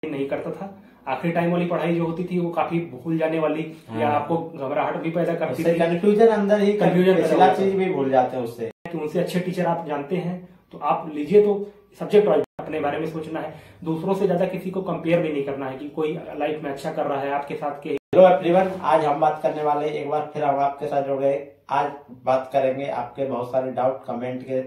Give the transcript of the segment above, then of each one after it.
नहीं करता था। आखिरी टाइम वाली पढ़ाई जो होती थी वो काफी भूल जाने वाली या आपको घबराहट भी पैदा करती थी, कंफ्यूजन अंदर ही, कंफ्यूजन चीज भी भूल जाते हैं उससे। कि उनसे अच्छे टीचर आप जानते हैं तो आप लीजिए। तो सब्जेक्ट वाइज अपने बारे में सोचना है, दूसरों से ज्यादा किसी को कंपेयर भी नहीं करना है कि कोई लाइफ में अच्छा कर रहा है आपके साथ के। हेलो एवरीवन, आज हम बात करने वाले एक बार फिर हम आपके साथ जुड़ गए। आज बात करेंगे आपके बहुत सारे डाउट कमेंट के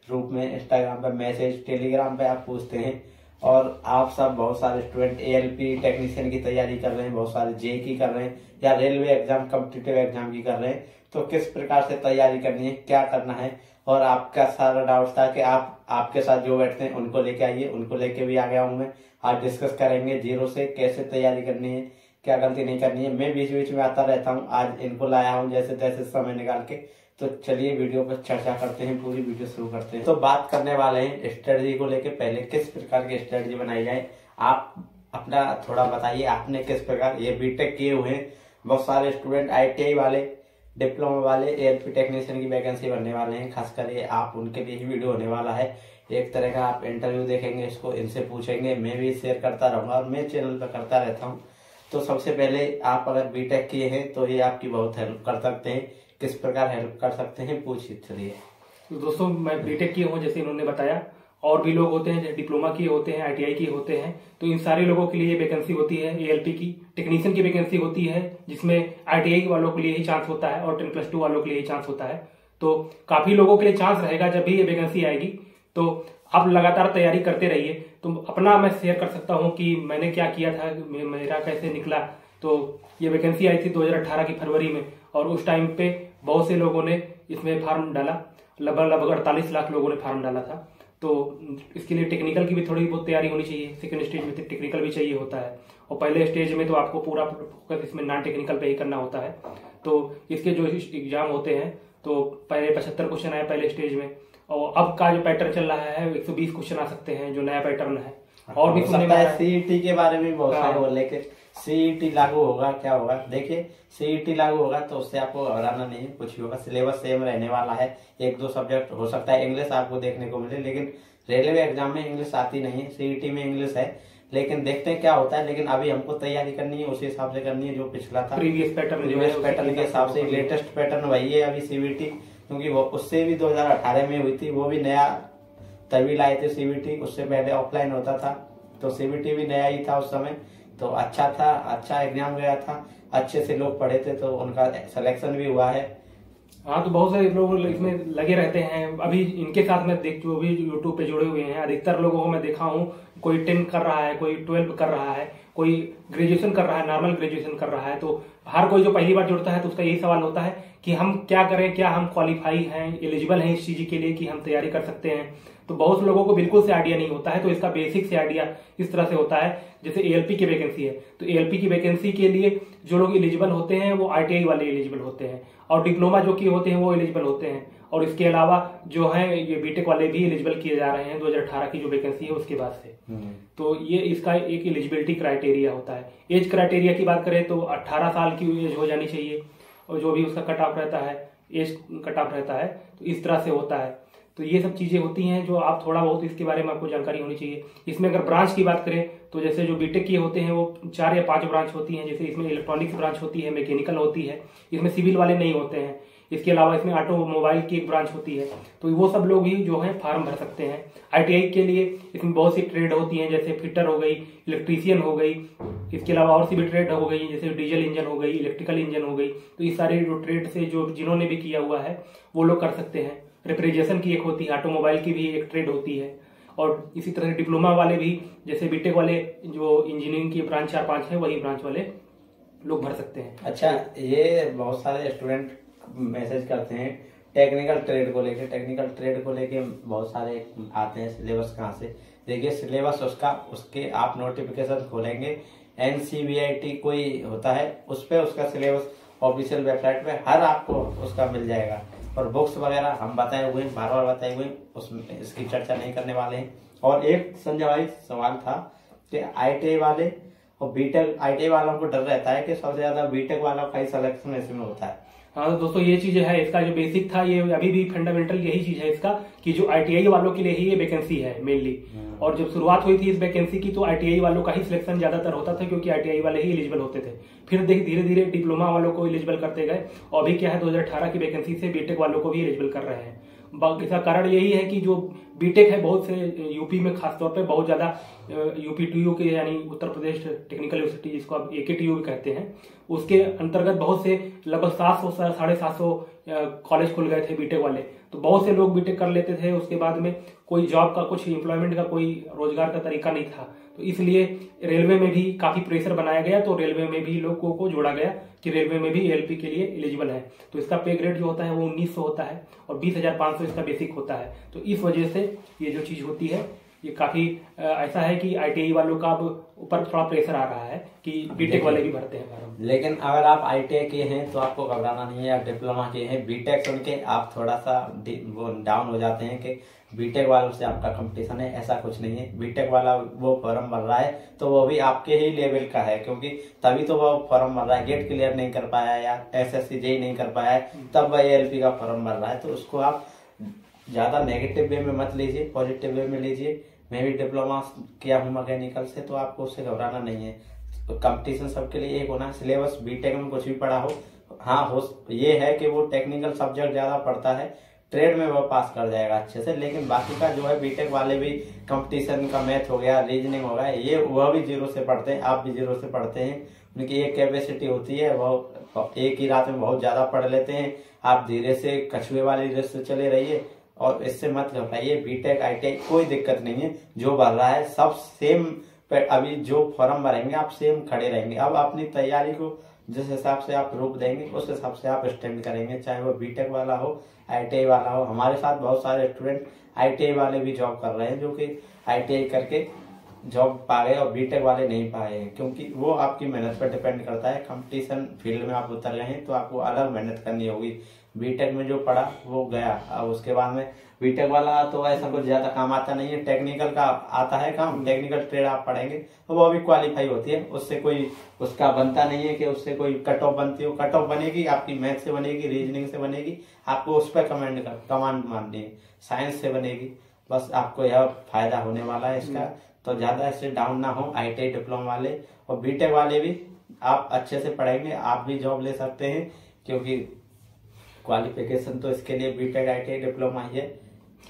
रूप में, इंस्टाग्राम पे मैसेज, टेलीग्राम पे आप पूछते हैं और आप सब बहुत सारे स्टूडेंट एएलपी टेक्नीशियन की तैयारी कर रहे हैं, बहुत सारे जे की कर रहे हैं या रेलवे एग्जाम कॉम्पिटिटिव एग्जाम की कर रहे हैं। तो किस प्रकार से तैयारी करनी है, क्या करना है, और आपका सारा डाउट था कि आपके साथ जो बैठते हैं उनको लेके आइए, उनको लेके भी आ गया हूँ मैं। आज डिस्कस करेंगे जीरो से कैसे तैयारी करनी है, क्या गलती नहीं करनी है। मैं बीच बीच में आता रहता हूँ, आज इनको लाया हूँ जैसे तैसे समय निकाल के। तो चलिए वीडियो पर चर्चा करते हैं, पूरी वीडियो शुरू करते हैं। तो बात करने वाले हैं स्ट्रेटजी को लेके। पहले किस प्रकार की स्ट्रेटजी बनाई जाए, आप अपना थोड़ा बताइए। आपने किस प्रकार, ये बीटेक किए हुए हैं, बहुत सारे स्टूडेंट आईटीआई वाले, डिप्लोमा वाले, एएलपी टेक्नीशियन की वैकेंसी भरने वाले हैं, खासकर ये आप उनके लिए ही वीडियो होने वाला है। एक तरह का आप इंटरव्यू देखेंगे, इसको इनसे पूछेंगे। मैं भी शेयर करता रहूंगा और मैं चैनल पर करता रहता हूँ। तो सबसे पहले आप अगर बीटेक किए हैं तो ये आपकी बहुत हेल्प कर सकते हैं। किस प्रकार हेल्प कर सकते हैं पूछिए। चलिए तो दोस्तों, मैं बीटेक किया हूँ जैसे इन्होंने बताया, और भी लोग होते हैं जो डिप्लोमा किए होते हैं, आईटीआई किए होते हैं। तो इन सारे लोगों के लिए वैकेंसी होती है एएलपी की, टेक्नीशियन की वैकेंसी होती है, जिसमें आईटीआई वालों के लिए ही चांस होता है और 10+2 वालों के लिए ही चांस होता है। तो काफी लोगों के लिए चांस रहेगा जब भी ये वैकेंसी आएगी। तो आप लगातार तैयारी करते रहिए। तो अपना मैं शेयर कर सकता हूँ कि मैंने क्या किया था, मेरा कैसे निकला। तो ये वैकेंसी आई थी 2018 की फरवरी में, और उस टाइम पे बहुत से लोगों ने इसमें फार्म डाला, लगभग 48 लाख लोगों ने फार्म डाला था। तो इसके लिए टेक्निकल की भी थोड़ी बहुत तैयारी होनी चाहिए। सेकंड स्टेज में टेक्निकल भी चाहिए होता है, और पहले स्टेज में तो आपको पूरा फोकस इसमें नॉन टेक्निकल पे ही करना होता है। तो इसके जो एग्जाम होते हैं, तो पहले 75 क्वेश्चन आए पहले स्टेज में, और अब का जो पैटर्न चल रहा है 120 क्वेश्चन आ सकते हैं, जो नया पैटर्न है। और भी सुनने में सीईटी के बारे में बहुत सारे बोल रहे कि सीईटी लागू होगा, क्या होगा। देखिए, सीईटी लागू होगा तो उससे आपको घबराना नहीं है, कुछ भी होगा। सिलेबस सेम रहने वाला है, 1-2 सब्जेक्ट हो सकता है इंग्लिश आपको देखने को मिले, लेकिन रेलवे एग्जाम में इंग्लिश आती नहीं है, सीईटी में इंग्लिश है। लेकिन देखते हैं क्या होता है। लेकिन अभी हमको तैयारी करनी है उसी हिसाब से करनी है जो पिछला था, प्रीवियस पैटर्न के हिसाब से। लेटेस्ट पैटर्न वही है अभी सीबीटी, क्योंकि वो उससे भी 2018 में हुई थी, वो भी नया तभी लाए थे सीबीटी। उससे पहले ऑफलाइन होता था, तो सीबीटी भी नया ही था उस समय। तो अच्छा था, अच्छा एग्जाम गया था, अच्छे से लोग पढ़े थे, तो उनका सिलेक्शन भी हुआ है। हाँ, तो बहुत सारे लोग इसमें लगे रहते हैं। अभी इनके साथ मैं जो भी यूट्यूब पे जुड़े हुए हैं, अधिकतर लोगों को मैं देखा हूँ, कोई 10 कर रहा है, कोई 12 कर रहा है, कोई ग्रेजुएशन कर रहा है, नॉर्मल ग्रेजुएशन कर रहा है। तो हर कोई जो पहली बार जुड़ता है तो उसका यही सवाल होता है कि हम क्या करें, क्या हम क्वालिफाई हैं, एलिजिबल हैं इस चीज के लिए कि हम तैयारी कर सकते हैं। तो बहुत से लोगों को बिल्कुल से आइडिया नहीं होता है। तो इसका बेसिक से आइडिया इस तरह से होता है, जैसे एएलपी की वैकेंसी है, तो एएलपी की वैकेंसी के लिए जो लोग एलिजिबल होते हैं वो आईटीआई वाले एलिजिबल होते हैं, और डिप्लोमा जो किए होते हैं वो एलिजिबल होते हैं। और इसके अलावा जो है ये बीटेक वाले भी एलिजिबल किए जा रहे हैं 2018 की जो वैकेंसी है उसके बाद से। तो ये इसका एक एलिजिबिलिटी क्राइटेरिया होता है। एज क्राइटेरिया की बात करें तो 18 साल की एज हो जानी चाहिए, और जो भी उसका कट ऑफ रहता है, एज कट ऑफ रहता है, तो इस तरह से होता है। तो ये सब चीजें होती हैं जो आप थोड़ा बहुत इसके बारे में आपको जानकारी होनी चाहिए। इसमें अगर ब्रांच की बात करें तो जैसे जो बीटेक किए होते हैं वो 4 या 5 ब्रांच होती हैं। जैसे इसमें इलेक्ट्रॉनिक्स ब्रांच होती है, मैकेनिकल होती है, इसमें सिविल वाले नहीं होते हैं। इसके अलावा इसमें ऑटोमोबाइल की एक ब्रांच होती है, तो वो सब लोग ही जो है फॉर्म भर सकते हैं। आईटीआई के लिए इसमें बहुत सी ट्रेड होती हैं, जैसे फिटर हो गई, इलेक्ट्रीशियन हो गई, इसके अलावा और सी भी ट्रेड हो गई, जैसे डीजल इंजन हो गई, इलेक्ट्रिकल इंजन हो गई। तो इस सारे जो ट्रेड से जो जिन्होंने भी किया हुआ है वो लोग कर सकते हैं। रेफ्रिजरेशन की एक होती है, ऑटोमोबाइल की भी एक ट्रेड होती है। और इसी तरह से डिप्लोमा वाले भी, जैसे बीटेक वाले जो इंजीनियरिंग की ब्रांच 4-5 है, वही ब्रांच वाले लोग भर सकते हैं। अच्छा, ये बहुत सारे स्टूडेंट मैसेज करते हैं टेक्निकल ट्रेड को लेके। टेक्निकल ट्रेड को लेके बहुत सारे आते हैं, सिलेबस कहाँ से। देखिए, सिलेबस उसके आप नोटिफिकेशन खोलेंगे, एनसीवीआईटी कोई होता है, उस पर उसका सिलेबस ऑफिशियल वेबसाइट पे हर आपको उसका मिल जाएगा। और बुक्स वगैरह हम बताए हुए हैं, बार-बार बताए हुए हैं, उसमें इसकी चर्चा नहीं करने वाले हैं। और एक संजय भाई सवाल था कि आईटीआई वाले और बीटेक, आईटीआई वालों को डर रहता है कि सबसे ज्यादा बीटेक वालों का ही सिलेक्शन इसमें होता है। हाँ तो दोस्तों ये चीज है, इसका जो बेसिक था ये अभी भी फंडामेंटल यही चीज है इसका, कि जो आईटीआई वालों के लिए ही ये वैकेंसी है मेनली। और जब शुरुआत हुई थी इस वैकेंसी की तो आईटीआई वालों का ही सिलेक्शन ज्यादातर होता था, क्योंकि आईटीआई वाले ही एलिजिबल होते थे। फिर धीरे धीरे डिप्लोमा वालों को एलिजिबल करते गए, और अभी क्या है 2018 की वैकेंसी से बीटेक वालों को भी एलिजिबल कर रहे हैं। इसका कारण यही है कि जो बीटेक है बहुत से यूपी में खासतौर पे बहुत ज्यादा यूपी टीयू के यानी उत्तर प्रदेश टेक्निकल यूनिवर्सिटी जिसको आप एकेटीयू भी कहते हैं, उसके अंतर्गत बहुत से लगभग 700 750 कॉलेज खुल गए थे बीटेक वाले। तो बहुत से लोग बीटेक कर लेते थे, उसके बाद में कोई जॉब का कुछ एम्प्लॉयमेंट का कोई रोजगार का तरीका नहीं था। तो इसलिए रेलवे में भी काफी प्रेशर बनाया गया, तो रेलवे में भी लोगों को जोड़ा गया कि रेलवे में भी एएलपी के लिए एलिजिबल है। तो इसका पे ग्रेड जो होता है वो 1900 होता है और 20,500 इसका बेसिक होता है। तो इस वजह से ये जो चीज होती है ये काफी ऐसा है कि आईटीआई वालों का अब ऊपर थोड़ा प्रेशर आ रहा है कि बीटेक वाले भी भरते हैं फॉर्म। लेकिन अगर आप आईटीआई के हैं तो आपको घबराना नहीं है, आप डिप्लोमा के हैं, बीटेक सुन के आप थोड़ा सा वो डाउन हो जाते हैं कि बीटेक वालों से आपका कंपटीशन है। ऐसा कुछ नहीं है। बीटेक वाला वो फॉर्म भर रहा है तो वो भी आपके ही लेवल का है, क्योंकि तभी तो वो फॉर्म भर रहा है। गेट क्लियर नहीं कर पाया या एसएससी जेईई नहीं कर पाया है तब वह एएलपी का फॉर्म भर रहा है। तो उसको आप ज्यादा नेगेटिव वे में मत लीजिए, पॉजिटिव वे में लीजिए। मैं भी डिप्लोमा किया हूँ मैकेनिकल से, तो आपको उससे घबराना नहीं है। तो कंपटीशन सबके लिए एक होना है। सिलेबस बीटेक में कुछ भी पढ़ा हो, हाँ हो ये है कि वो टेक्निकल सब्जेक्ट ज्यादा पढ़ता है, ट्रेड में वो पास कर जाएगा अच्छे से। लेकिन बाकी का जो है बीटेक वाले भी कंपटीशन का मैथ हो गया, रीजनिंग हो गया, ये वह भी जीरो से पढ़ते हैं, आप भी जीरो से पढ़ते हैं। उनकी एक कैपेसिटी होती है, वो एक ही रात में बहुत ज्यादा पढ़ लेते हैं। आप धीरे से कछुए वाली रेस से चले रहिए और इससे मत घबराइए। बीटेक आईटीआई कोई दिक्कत नहीं है, जो भर रहा है सब सेम। अभी जो फॉर्म भरेंगे आप सेम खड़े रहेंगे। अब अपनी तैयारी को जिस हिसाब से आप रोक देंगे उस हिसाब से आप स्टैंड करेंगे, चाहे वो बीटेक वाला हो आईटीआई वाला हो। हमारे साथ बहुत सारे स्टूडेंट आईटीआई वाले भी जॉब कर रहे हैं, जो कि आईटीआई करके जॉब पा गए और बीटेक वाले नहीं पाए हैं, क्योंकि वो आपकी मेहनत पर डिपेंड करता है। कंपटीशन फील्ड में आप उतर रहे हैं तो आपको अलग मेहनत करनी होगी। बीटेक में जो पढ़ा वो गया, अब उसके बाद में बीटेक वाला तो ऐसा कुछ ज्यादा काम आता नहीं है। टेक्निकल का आता है काम, टेक्निकल ट्रेड आप पढ़ेंगे तो वो भी क्वालिफाई होती है, उससे कोई उसका बनता नहीं है कि उससे कोई कट ऑफ बनती हो। कट ऑफ बनेगी आपकी मैथ से बनेगी, रीजनिंग से बनेगी, आपको उस पर कमांड माननी है, साइंस से बनेगी। बस आपको यह फायदा होने वाला है इसका। तो ज्यादा इससे डाउन ना हो। आईटीआई डिप्लोमा वाले और बीटेक वाले भी आप अच्छे से पढ़ेंगे, आप भी जॉब ले सकते हैं, क्योंकि क्वालिफिकेशन तो इसके लिए बीटेक आईटीआई डिप्लोमा ही है।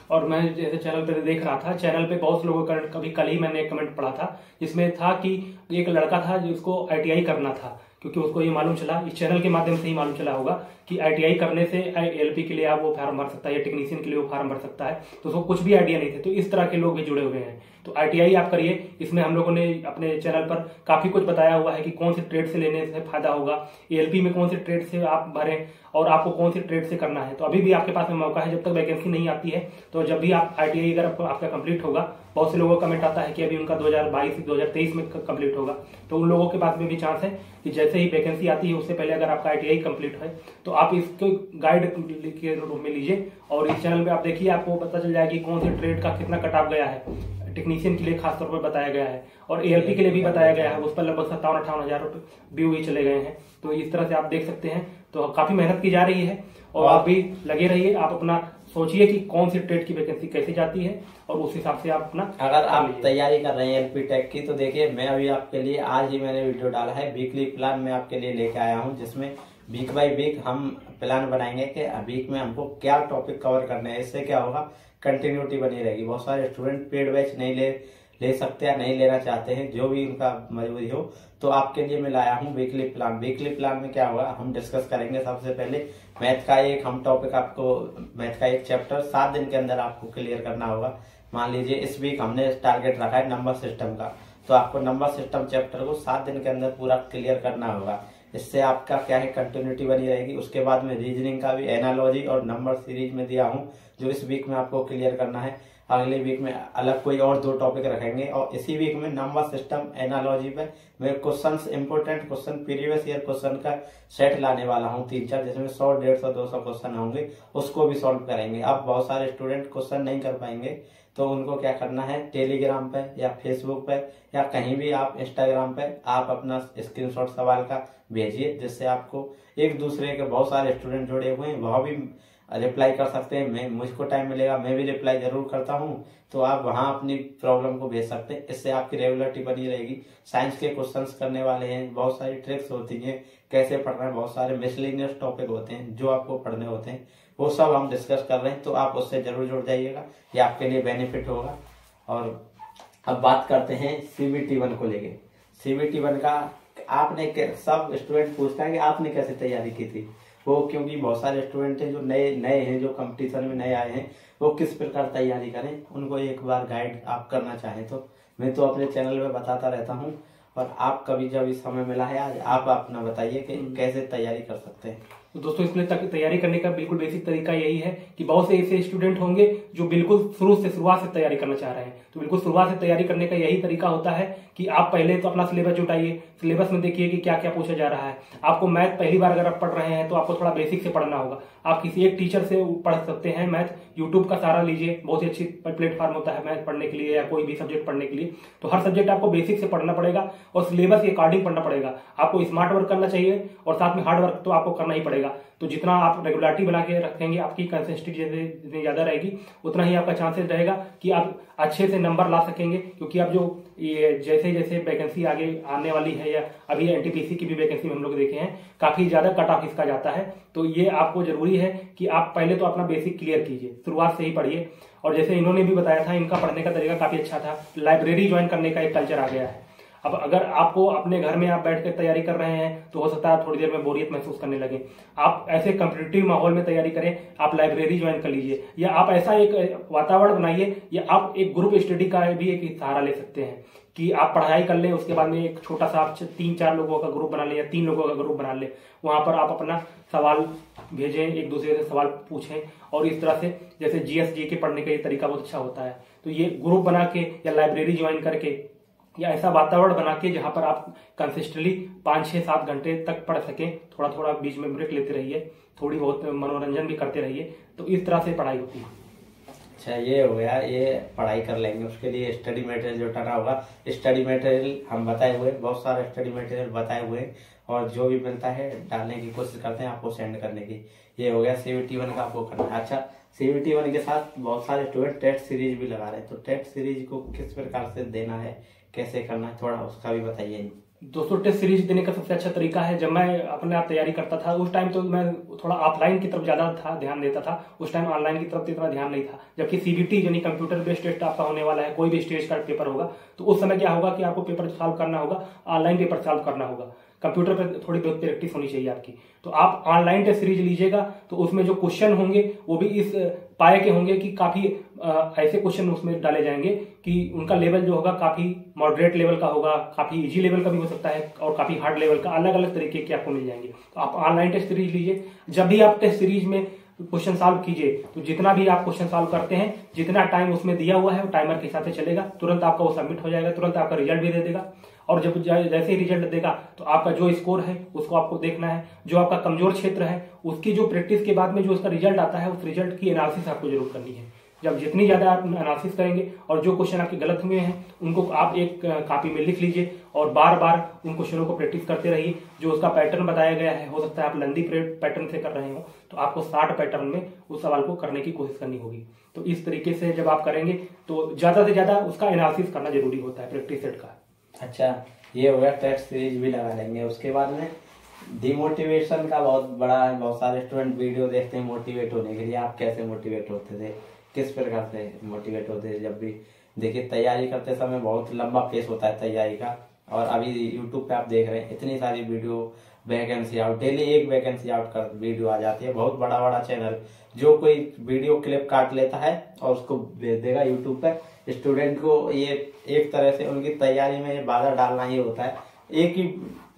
और मैं जैसे चैनल पे देख रहा था, चैनल पे बहुत से लोगों का कभी कल ही मैंने एक कमेंट पढ़ा था जिसमें था कि एक लड़का था जिसको आईटीआई करना था, क्योंकि उसको ये मालूम चला, इस चैनल के माध्यम से ही मालूम चला होगा कि आईटीआई करने से एलपी के लिए आप वो फॉर्म भर सकता है या टेक्नीशियन के लिए वो फॉर्म भर सकता है। तो उसको कुछ भी आइडिया नहीं थे। तो इस तरह के लोग भी जुड़े हुए हैं। तो आईटीआई आप करिए। इसमें हम लोगों ने अपने चैनल पर काफी कुछ बताया हुआ है कि कौन से ट्रेड से लेने से फायदा होगा, एएलपी में कौन से ट्रेड से आप भरें और आपको कौन से ट्रेड से करना है। तो अभी भी आपके पास में मौका है, जब तक वैकेंसी नहीं आती है। तो जब भी आप आईटीआई अगर आपका कंप्लीट होगा, बहुत से लोगों का कमेंट आता है कि अभी उनका 2022 2023 में कंप्लीट होगा, तो उन लोगों के पास में भी चांस है कि जैसे ही वैकेंसी आती है उससे पहले अगर आपका आईटीआई कंप्लीट है तो आप इसको गाइड के रूप में लीजिए। और इस चैनल पे आप देखिए, आपको पता चल जाएगा कि कौन से ट्रेड का कितना कट ऑफ गया है। टेक्नीशियन के लिए खासतौर पर बताया गया है और एएलपी के लिए भी बताया गया है, उस पर लगभग 57-58 हजार व्यू ही चले गए हैं। तो इस तरह से आप देख सकते हैं। तो काफी मेहनत की जा रही है और आप भी लगे रहिए। आप अपना सोचिए कि कौन सी ट्रेड की वैकेंसी कैसे जाती है और उस हिसाब से आप अपना अगर आप तैयारी कर रहे हैं एलपी टेक की, तो देखिए मैं अभी आपके लिए आज ही मैंने वीडियो डाला है, वीकली प्लान में आपके लिए लेके आया हूं, जिसमें वीक बाय वीक हम प्लान बनाएंगे कि वीक में हमको क्या टॉपिक कवर करने हैं। इससे क्या होगा, कंटिन्यूटी बनी रहेगी। बहुत सारे स्टूडेंट पेड बैच नहीं ले सकते या नहीं लेना चाहते हैं, जो भी उनका मजबूरी हो, तो आपके लिए मैं लाया हूँ वीकली प्लान। वीकली प्लान में क्या होगा, हम डिस्कस करेंगे सबसे पहले मैथ का एक हम टॉपिक, आपको मैथ का एक चैप्टर 7 दिन के अंदर आपको क्लियर करना होगा। मान लीजिए इस वीक हमने टारगेट रखा है नंबर सिस्टम का, तो आपको नंबर सिस्टम चैप्टर को 7 दिन के अंदर पूरा क्लियर करना होगा। इससे आपका क्या है, कंटिन्यूटी बनी रहेगी। उसके बाद में रीजनिंग का भी एनालॉजी और नंबर सीरीज में दिया हूँ, जो इस वीक में आपको क्लियर करना है। अगले वीक में अलग कोई और 2 टॉपिक रखेंगे और इसी वीक में नंबर सिस्टम एनालॉजी पे मैं questions, important question, previous year question का सेट लाने वाला हूँ 3-4, जिसमें 100, 150, 200 क्वेश्चन होंगे, उसको भी सॉल्व करेंगे। अब बहुत सारे स्टूडेंट क्वेश्चन नहीं कर पाएंगे तो उनको क्या करना है, टेलीग्राम पे या फेसबुक पे या कहीं भी आप इंस्टाग्राम पे आप अपना स्क्रीनशॉट सवाल का भेजिए, जिससे आपको एक दूसरे के बहुत सारे स्टूडेंट जुड़े हुए हैं, वह भी रिप्लाई कर सकते हैं। मैं मुझको टाइम मिलेगा मैं भी रिप्लाई जरूर करता हूँ, तो आप वहां अपनी प्रॉब्लम को भेज सकते हैं। इससे आपकी रेगुलरिटी बनी रहेगी। साइंस के क्वेश्चंस करने वाले हैं, बहुत सारी ट्रिक्स होती हैं कैसे पढ़ना है, बहुत सारे मिसलेनियस टॉपिक होते हैं जो आपको पढ़ने होते हैं, वो सब हम डिस्कस कर रहे हैं। तो आप उससे जरूर जुड़ जाइएगा, ये आपके लिए बेनिफिट होगा। और अब बात करते हैं CBT1 को लेके। CBT1 का आपने सब स्टूडेंट पूछता है कि आपने कैसे तैयारी की थी, वो क्योंकि बहुत सारे स्टूडेंट हैं जो नए हैं, जो कंपटीशन में नए आए हैं, वो किस प्रकार तैयारी करें, उनको एक बार गाइड आप करना चाहें तो मैं तो अपने चैनल पे बताता रहता हूँ। और आप कभी जब इस समय मिला है आज आप अपना बताइए कि कैसे तैयारी कर सकते हैं। तो दोस्तों इसमें तैयारी करने का बिल्कुल बेसिक तरीका यही है कि बहुत से ऐसे स्टूडेंट होंगे जो बिल्कुल शुरुआत से तैयारी करना चाह रहे हैं। तो बिल्कुल शुरुआत से तैयारी करने का यही तरीका होता है कि आप पहले तो अपना सिलेबस जुटाइए, सिलेबस में देखिए कि क्या क्या पूछा जा रहा है। आपको मैथ पहली बार अगर आप पढ़ रहे हैं तो आपको थोड़ा बेसिक से पढ़ना होगा। आप किसी एक टीचर से पढ़ सकते हैं मैथ, यूट्यूब का सहारा लीजिए, बहुत ही अच्छी प्लेटफॉर्म होता है मैथ पढ़ने के लिए या कोई भी सब्जेक्ट पढ़ने के लिए। तो हर सब्जेक्ट आपको बेसिक से पढ़ना पड़ेगा और सिलेबस के अकॉर्डिंग पढ़ना पड़ेगा। आपको स्मार्ट वर्क करना चाहिए और साथ में हार्ड वर्क तो आपको करना ही पड़ेगा। तो जितना आप रेगुलरिटी बना के रखेंगे, आपकी कंसिस्टेंसी जितनी ज्यादा रहेगी उतना ही आपका चांसेस रहेगा कि आप अच्छे से नंबर ला सकेंगे। क्योंकि अब जो ये जैसे जैसे वैकेंसी आगे आने वाली है या अभी NTPC की भी वैकेंसी में हम लोग देखे हैं काफी ज्यादा कट ऑफ इसका जाता है। तो ये आपको जरूरी है कि आप पहले तो अपना बेसिक क्लियर कीजिए, शुरुआत से ही पढ़िए। और जैसे इन्होंने भी बताया था, इनका पढ़ने का तरीका काफी अच्छा था। लाइब्रेरी ज्वाइन करने का एक कल्चर आ गया है। अब अगर आपको अपने घर में आप बैठ कर तैयारी कर रहे हैं तो हो सकता है थोड़ी देर में बोरियत महसूस करने लगे। आप ऐसे कम्पिटिटिव माहौल में तैयारी करें, आप लाइब्रेरी ज्वाइन कर लीजिए या आप ऐसा एक वातावरण बनाइए या आप एक ग्रुप स्टडी का भी एक सहारा ले सकते हैं कि आप पढ़ाई कर लें, उसके बाद में एक छोटा सा आप 3-4 लोगों का ग्रुप बना लें या 3 लोगों का ग्रुप बना लें। वहां पर आप अपना सवाल भेजें, एक दूसरे से सवाल पूछें और इस तरह से जैसे GS के पढ़ने का ये तरीका बहुत अच्छा होता है। तो ये ग्रुप बना के या लाइब्रेरी ज्वाइन करके या ऐसा वातावरण बना के जहां पर आप कंसिस्टेंटली 5-6-7 घंटे तक पढ़ सकें, थोड़ा थोड़ा बीच में ब्रेक लेते रहिए, थोड़ी बहुत मनोरंजन भी करते रहिए। तो इस तरह से पढ़ाई होती है। अच्छा, ये हो गया, ये पढ़ाई कर लेंगे। उसके लिए स्टडी मटेरियल जो टाना होगा, स्टडी मटेरियल हम बताए हुए, बहुत सारे स्टडी मटेरियल बताए हुए और जो भी मिलता है डालने की कोशिश करते हैं आपको सेंड करने की। ये हो गया CBT1 का आपको करना है। अच्छा, CBT1 के साथ बहुत सारे स्टूडेंट टेस्ट सीरीज भी लगा रहे हैं, तो टेस्ट सीरीज को किस प्रकार से देना है, कैसे करना है, थोड़ा उसका भी बताइए। दोस्तों टेस्ट सीरीज देने का सबसे अच्छा तरीका है, जब मैं अपने आप तैयारी करता था उस टाइम तो मैं थोड़ा ऑफलाइन की तरफ ज्यादा था ध्यान देता था, उस टाइम ऑनलाइन की तरफ इतना ध्यान नहीं था। जबकि CBT यानी कंप्यूटर बेस्ड टेस्ट आपका होने वाला है, कोई भी स्टेज का पेपर होगा, तो उस समय क्या होगा कि आपको पेपर सॉल्व करना होगा, ऑनलाइन पेपर सॉल्व करना होगा। कंप्यूटर पर थोड़ी बहुत प्रैक्टिस होनी चाहिए आपकी। तो आप ऑनलाइन टेस्ट सीरीज लीजिएगा तो उसमें जो क्वेश्चन होंगे वो भी इस पाए के होंगे कि काफी ऐसे क्वेश्चन उसमें डाले जाएंगे कि उनका लेवल जो होगा काफी मॉडरेट लेवल का होगा, काफी इजी लेवल का भी हो सकता है और काफी हार्ड लेवल का, अलग अलग तरीके के आपको मिल जाएंगे। तो आप ऑनलाइन टेस्ट सीरीज लीजिए। जब भी आप टेस्ट सीरीज में क्वेश्चन सॉल्व कीजिए तो जितना भी आप क्वेश्चन सॉल्व करते हैं, जितना टाइम उसमें दिया हुआ है वो टाइमर के हिसाब से चलेगा, तुरंत आपका वो सबमिट हो जाएगा, तुरंत आपका रिजल्ट भी दे देगा। और जब जैसे ही रिजल्ट देगा तो आपका जो स्कोर है उसको आपको देखना है, जो आपका कमजोर क्षेत्र है उसकी जो प्रैक्टिस के बाद में जो उसका रिजल्ट आता है उस रिजल्ट की एनालिसिस आपको जरूर करनी है। जब जितनी ज्यादा आप एनालिसिस करेंगे और जो क्वेश्चन आपके गलत हुए हैं उनको आप एक कॉपी में लिख लीजिए और बार बार उन क्वेश्चनों को प्रैक्टिस करते रहिए। जो उसका पैटर्न बताया गया है, हो सकता है आप लंदी पैटर्न से कर रहे हो तो आपको शॉर्ट पैटर्न में उस सवाल को करने की कोशिश करनी होगी। तो इस तरीके से जब आप करेंगे तो ज्यादा से ज्यादा उसका एनालिसिस करना जरूरी होता है प्रैक्टिस सेट का। अच्छा, ये हो गया, टेस्ट सीरीज भी लगा लेंगे। उसके बाद में डिमोटिवेशन का बहुत बड़ा है, बहुत सारे स्टूडेंट वीडियो देखते हैं मोटिवेट होने के लिए। आप कैसे मोटिवेट होते थे, किस प्रकार से मोटिवेट होते थे? जब भी देखिए तैयारी करते समय बहुत लंबा फेस होता है तैयारी का, और अभी यूट्यूब पे आप देख रहे हैं इतनी सारी वीडियो, वैकेंसी आउट, डेली एक वैकेंसी आउट का वीडियो आ जाती है। बहुत बड़ा बड़ा चैनल जो कोई वीडियो क्लिप काट लेता है और उसको भेज देगा यूट्यूब पे। स्टूडेंट को ये एक तरह से उनकी तैयारी में बाधा डालना ही होता है, एक ही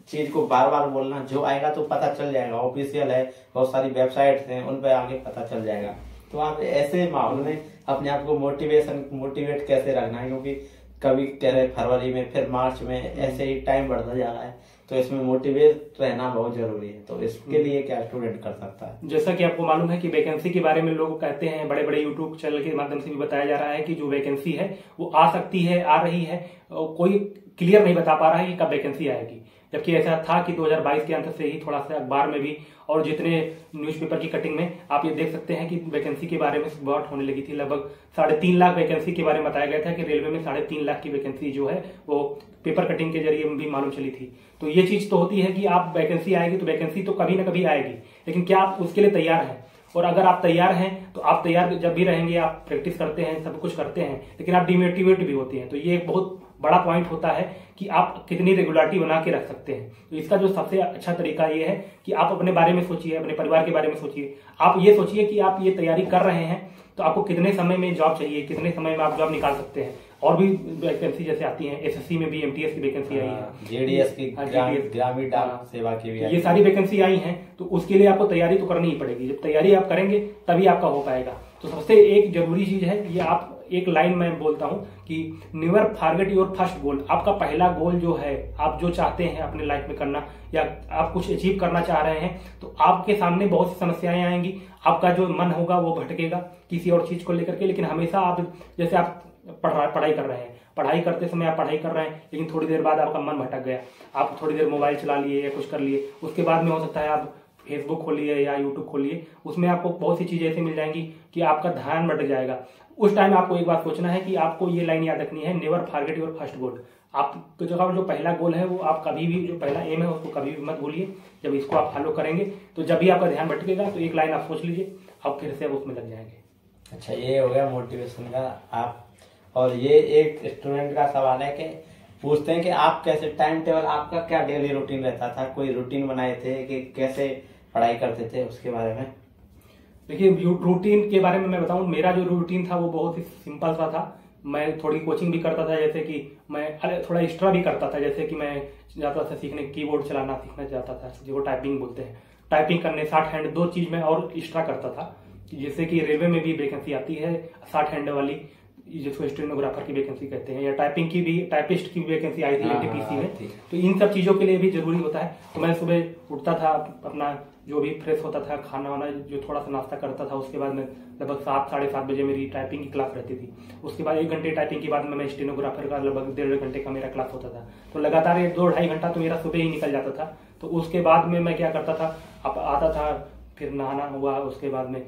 चीज को बार बार बोलना। जो आएगा तो पता चल जाएगा, ऑफिशियल है, बहुत सारी वेबसाइट्स हैं, उन पर आगे पता चल जाएगा। तो आप ऐसे माहौल में अपने आप को मोटिवेट कैसे रखना है, क्योंकि कभी कह रहे फरवरी में, फिर मार्च में, ऐसे ही टाइम बढ़ता जा रहा है। तो इसमें मोटिवेट रहना बहुत जरूरी है। तो इसके लिए क्या स्टूडेंट कर सकता है? जैसा कि आपको मालूम है कि वैकेंसी के बारे में लोग कहते हैं, बड़े बड़े यूट्यूब चैनल के माध्यम से भी बताया जा रहा है कि जो वैकेंसी है वो आ सकती है, आ रही है, कोई क्लियर नहीं बता पा रहा है कि कब वैकेंसी आएगी। जबकि ऐसा था कि 2022 के अंत से ही थोड़ा सा अखबार में भी और जितने न्यूज़पेपर की कटिंग में आप ये देख सकते हैं कि वैकेंसी के बारे में बात होने लगी थी। लगभग 3.5 लाख वैकेंसी के बारे में बताया गया था कि रेलवे में 3.5 लाख की वैकेंसी जो है वो पेपर कटिंग के जरिए भी मालूम चली थी। तो ये चीज तो होती है कि आप वैकेंसी आएगी तो वैकेंसी तो कभी ना कभी आएगी, लेकिन क्या आप उसके लिए तैयार हैं? और अगर आप तैयार हैं तो आप तैयार जब भी रहेंगे, आप प्रैक्टिस करते हैं, सब कुछ करते हैं, लेकिन आप डिमोटिवेट भी होते हैं। तो ये एक बहुत बड़ा पॉइंट होता है कि आप कितनी रेगुलरिटी बना के रख सकते हैं। तो इसका जो सबसे अच्छा तरीका ये है कि आप अपने बारे में सोचिए, अपने परिवार के बारे में सोचिए। आप ये सोचिए कि आप ये तैयारी कर रहे हैं तो आपको कितने समय में जॉब चाहिए, कितने समय में आप जॉब निकाल सकते हैं। और भी वैकेंसी जैसे आती है, एसएससी में भी एमटीएस की वैकेंसी आई है, जेडीएस की, ग्रामीण डाक सेवा की भी, ये सारी वैकेंसी आई हैं। तो उसके लिए आपको तैयारी तो करनी ही पड़ेगी। जब तैयारी आप करेंगे तभी आपका हो पाएगा। तो सबसे एक जरूरी चीज है ये, आप एक लाइन में बोलता हूं कि never forget your first goal. आपका पहला गोल जो है, आप जो चाहते हैं अपने लाइफ में करना या आप कुछ अचीव करना चाह रहे हैं, तो आपके सामने बहुत सी समस्याएं आएंगी। आपका जो मन होगा वो भटकेगा किसी और चीज को लेकर के। लेकिन हमेशा आप, जैसे आप पढ़ाई कर रहे हैं, पढ़ाई करते समय आप पढ़ाई कर रहे हैं, लेकिन थोड़ी देर बाद आपका मन भटक गया, आप थोड़ी देर मोबाइल चला लिए या कुछ कर लिए, उसके बाद में हो सकता है आप फेसबुक खोलिए या यूट्यूब खोलिए, उसमें आपको बहुत सी चीजें ऐसी मिल जाएंगी कि आपका ध्यान भटक जाएगा। उस टाइम आपको एक बात सोचना है कि आपको ये लाइन याद रखनी है, never forget your first goal. आपकी जगह जो पहला गोल है वो आप कभी भी, जो पहला एम है उसको कभी भी मत भूलिए। जब इसको आप फॉलो करेंगे तो जब भी आपका ध्यान भटकेगा तो एक लाइन आप सोच लीजिए, आप फिर से उसमें लग जाएंगे। अच्छा, ये हो गया मोटिवेशन का। आप, और ये एक स्टूडेंट का सवाल है कि पूछते हैं कि आप कैसे, टाइम टेबल आपका क्या डेली रूटीन रहता था? कोई रूटीन बनाए थे कि कैसे पढ़ाई करते थे, उसके बारे में? देखिए, रूटीन के बारे में मैं बताऊं, मेरा जो रूटीन था वो बहुत ही सिंपल सा था। मैं थोड़ी कोचिंग भी करता था, जैसे कि मैं थोड़ा एक्स्ट्रा भी करता था, जैसे कि मैं जाता था सीखने, कीबोर्ड चलाना सीखना चाहता था, जिसको टाइपिंग बोलते हैं, टाइपिंग करने, 60 हैंड, 2 चीज में और एक्स्ट्रा करता था। जैसे कि रेलवे में भी वैकेंसी आती है 60 हैंड वाली, जिसको स्टेनोग्राफर की वैकेंसी कहते हैं, या टाइपिंग की भी, टाइपिस्ट की वैकेंसी आई थी एनटीपीसी में। तो इन सब चीजों के लिए भी जरूरी होता है। तो मैं सुबह उठता था, अपना जो भी फ्रेश होता था, खाना वाना जो थोड़ा सा नाश्ता करता था, उसके बाद में लगभग 7 साढ़े 7 बजे मेरी टाइपिंग की क्लास रहती थी। उसके बाद 1 घंटे टाइपिंग के बाद में मैं स्टेनोग्राफर का लगभग 1.5 घंटे का मेरा क्लास होता था। तो लगातार 2-2.5 घंटा तो मेरा सुबह ही निकल जाता था। तो उसके बाद में मैं क्या करता था, अब आता था, फिर नहाना हुआ, उसके बाद में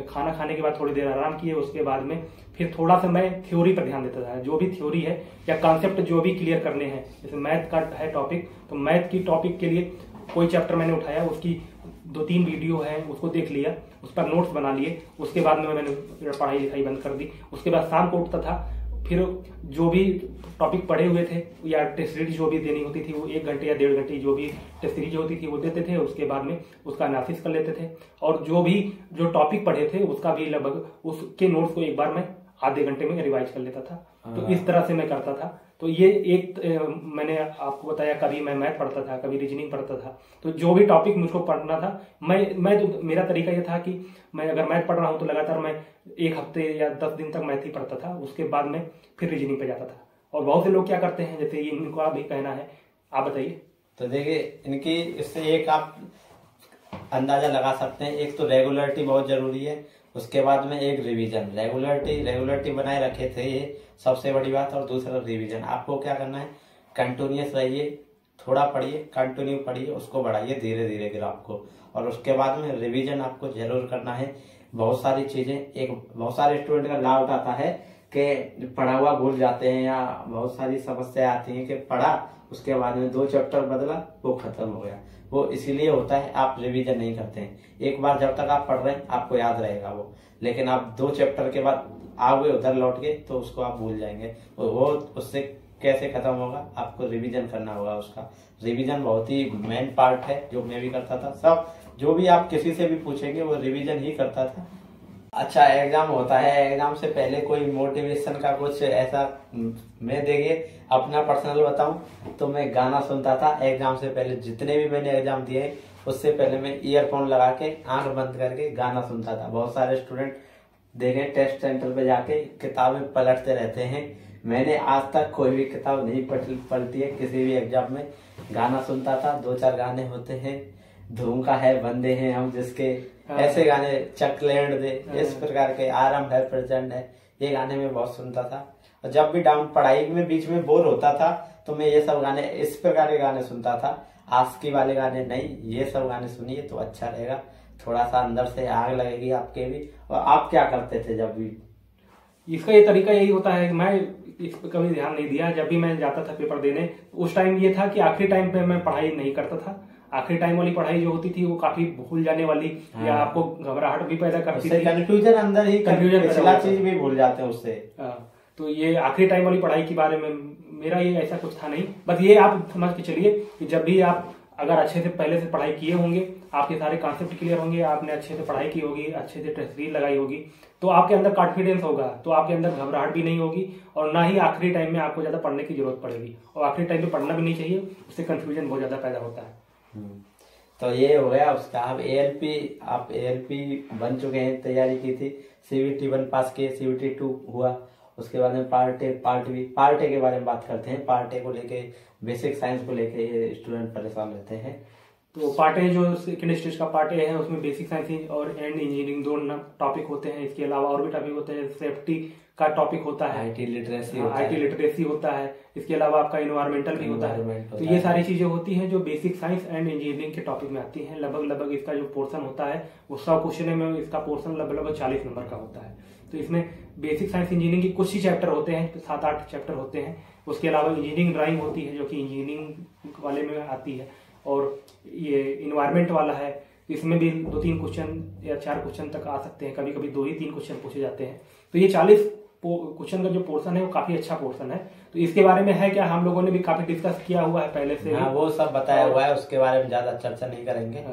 खाना खाने के बाद थोड़ी देर आराम किए, उसके बाद में फिर थोड़ा सा मैं थ्योरी पर ध्यान देता था। जो भी थ्योरी है या कॉन्सेप्ट जो भी क्लियर करने हैं, जैसे मैथ का है टॉपिक, तो मैथ की टॉपिक के लिए कोई चैप्टर मैंने उठाया, उसकी 2-3 वीडियो है, उसको देख लिया, उस पर नोट्स बना लिए, उसके बाद में मैंने पढ़ाई लिखाई बंद कर दी। उसके बाद शाम को उठता था, फिर जो भी टॉपिक पढ़े हुए थे या टेस्ट सीरीज जो भी देनी होती थी, वो 1 घंटे या 1.5 घंटे जो भी टेस्ट सीरीज होती थी वो देते थे। उसके बाद में उसका एनालिसिस कर लेते थे, और जो टॉपिक पढ़े थे उसका भी लगभग उसके नोट्स को एक बार मैं आधे घंटे में रिवाइज कर लेता था। तो इस तरह से मैं करता था। तो ये एक मैंने आपको बताया, कभी मैं मैथ पढ़ता था, कभी रीजनिंग पढ़ता था। तो जो भी टॉपिक मुझको पढ़ना था, मैं तो मेरा तरीका ये था कि मैं अगर मैथ पढ़ रहा हूँ तो लगातार मैं 1 हफ्ते या 10 दिन तक मैथ ही पढ़ता था। उसके बाद में फिर रीजनिंग पे जाता था। और बहुत से लोग क्या करते हैं, जैसे ये इनको भी कहना है, आप बताइए। तो देखिए, इनकी इससे एक आप अंदाजा लगा सकते हैं, एक तो रेगुलरिटी बहुत जरूरी है, उसके बाद में एक रिवीजन। रेगुलरिटी बनाए रखे थे, ये सबसे बड़ी बात। और दूसरा रिवीजन। आपको क्या करना है, कंटिन्यूअस रहिए, थोड़ा पढ़िए, कंटिन्यू पढ़िए, उसको बढ़ाइए धीरे धीरे ग्राफ को। और उसके बाद में रिवीजन आपको जरूर करना है। बहुत सारी चीजें, बहुत सारे स्टूडेंट का डाउट आता है कि पढ़ा हुआ भूल जाते हैं, या बहुत सारी समस्या आती है कि पढ़ा, उसके बाद में 2 चैप्टर बदला, वो खत्म हो गया। वो इसीलिए होता है, आप रिवीजन नहीं करते हैं। एक बार जब तक आप पढ़ रहे हैं आपको याद रहेगा वो, लेकिन आप 2 चैप्टर के बाद आओगे उधर लौट के तो उसको आप भूल जाएंगे। वो उससे कैसे खत्म होगा, आपको रिवीजन करना होगा। उसका रिवीजन बहुत ही मेन पार्ट है, जो मैं भी करता था। सब जो भी आप किसी से भी पूछेंगे वो रिवीजन ही करता था। अच्छा, एग्जाम होता है, एग्जाम से पहले कोई मोटिवेशन का कुछ ऐसा, मैं देखिए अपना पर्सनल बताऊं तो मैं गाना सुनता था एग्जाम से पहले। जितने भी मैंने एग्जाम दिए उससे पहले मैं ईयरफोन लगा के आंख बंद करके गाना सुनता था। बहुत सारे स्टूडेंट देखें टेस्ट सेंटर पे जाके किताबें पलटते रहते हैं, मैंने आज तक कोई भी किताब नहीं पलटी है। किसी भी एग्जाम में गाना सुनता था, 2-4 गाने होते हैं, धूम का है, बंदे हैं हम जिसके, ऐसे गाने, चकलेंड दे, इस प्रकार के, आराम है, प्रेजेंट है, ये गाने में बहुत सुनता था। और जब भी डाउन पढ़ाई में बीच में बोर होता था तो मैं ये सब गाने, इस प्रकार के गाने सुनता था। आस्की वाले गाने नहीं, ये सब गाने सुनिए तो अच्छा रहेगा, थोड़ा सा अंदर से आग लगेगी आपके भी। और आप क्या करते थे जब भी? इसका ये तरीका यही होता है कि मैं इस पर कभी ध्यान नहीं दिया। जब भी मैं जाता था पेपर देने, उस टाइम ये था कि आखिरी टाइम पे मैं पढ़ाई नहीं करता था। आखिरी टाइम वाली पढ़ाई जो होती थी वो काफी भूल जाने वाली, या आपको घबराहट भी पैदा करती थी, कंफ्यूजन अंदर ही, कंफ्यूजन, पिछला चीज भी भूल जाते हैं उससे। तो ये आखिरी टाइम वाली पढ़ाई के बारे में मेरा ये ऐसा कुछ था नहीं। बस ये आप समझ के चलिए कि जब भी आप अगर अच्छे से पहले से पढ़ाई किए होंगे, आपके सारे कॉन्सेप्ट क्लियर होंगे, आपने अच्छे से पढ़ाई की होगी, अच्छे से तहरीर लगाई होगी, तो आपके अंदर कॉन्फिडेंस होगा, तो आपके अंदर घबराहट भी नहीं होगी, और ना ही आखिरी टाइम में आपको ज्यादा पढ़ने की जरूरत पड़ेगी। और आखिरी टाइम में पढ़ना भी नहीं चाहिए, उससे कंफ्यूजन बहुत ज्यादा पैदा होता है। तो ये हो गया उसका। आप ALP बन चुके हैं, तैयारी की थी, CBT 1 पास किए, CBT 2 हुआ, उसके बाद में पार्ट ए के बारे में बात करते हैं। पार्ट ए को लेके, बेसिक साइंस को लेके ये स्टूडेंट परेशान रहते हैं। तो पार्ट ए जो सेकेंड स्टेज का पार्ट ए है, उसमें बेसिक साइंस और एंड इंजीनियरिंग दो टॉपिक होते हैं। इसके अलावा और भी टॉपिक होते हैं, सेफ्टी का टॉपिक होता है, IT लिटरेसी होता है, इसके अलावा आपका इन्वायरमेंटल भी होता है। तो ये सारी चीजें होती हैं जो बेसिक साइंस एंड इंजीनियरिंग के टॉपिक में आती हैं। लगभग इसका जो पोर्शन होता है वो 100 क्वेश्चन में, इसका पोर्शन लगभग 40 नंबर का होता है। तो इसमें बेसिक साइंस इंजीनियरिंग की कुछ ही चैप्टर होते हैं, 7-8 चैप्टर होते हैं। उसके अलावा इंजीनियरिंग ड्राइंग होती है जो कि इंजीनियरिंग वाले में आती है, और ये इन्वायरमेंट वाला है, इसमें भी 2-3 क्वेश्चन या 4 क्वेश्चन तक आ सकते हैं, कभी कभी 2 ही 3 क्वेश्चन पूछे जाते हैं। तो ये 40 क्वेश्चन का जो पोर्शन है वो काफी अच्छा पोर्शन है। तो इसके बारे में है क्या, हम लोगों ने भी काफी डिस्कस किया हुआ है पहले से। हाँ, वो सब बताया हुआ है, उसके बारे में ज्यादा चर्चा नहीं करेंगे।